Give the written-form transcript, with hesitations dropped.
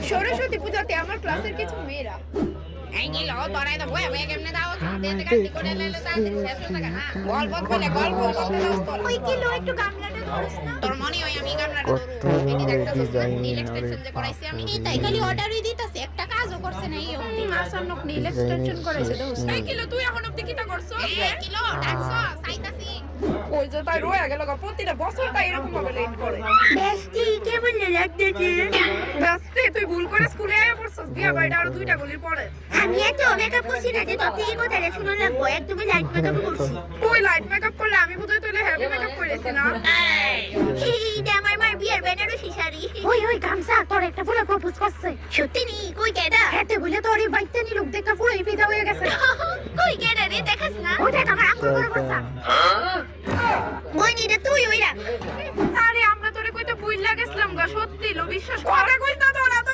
সরস্বতী পূজাতে আমার ক্লাসের কিছু মেয়েরা এই গিল তোরাই তো বই মেয়ে কেমনে দাও দেতে কাটি করে লেলে তাতে শেষ হতে না গল্প বলে গল্প করতে দাও তোর ওই কিলো একটু গামলাটা ধরছ না তোর মনে হয় আমি গামলাটা ধরব এটি দেখতে তো নীল এক্সটেনশন যে করাইছি আমি এই তাই খালি অর্ডারই দিতাছি একটা কাজও করছে না এই অবধি মাসান্নক নীল এক্সটেনশন করাইছে দোস্ত এই কিলো তুই এখন অবধি কিটা করছস এই কিলো ডাকছ সাইতাছি ওই যে তাই রয়ে গেল প্রতিটা বছর তাই এরকম ভাবে লেট করে বেস্টি কেমন লাগতেছে বেস্টি তুই ভুল করে স্কুলে আয়া পড়ছস বিয়া বাড়িটা আর দুইটা গলির পরে আমি এত মেকআপ করছি না যে তোকে এই কথাটা শুনো লাগবো একদমই লাইট মেকআপ করছি তুই লাইট মেকআপ করলে আমি বোধহয় তুই হেভি মেকআপ করেছি না এইটা আমার মার বিয়ার বেনারসি শাড়ি ওই গামছা তোর একটা ফুলে প্রপোজ করছে সত্যি নি কই কেডা এত বলে তোর ভাই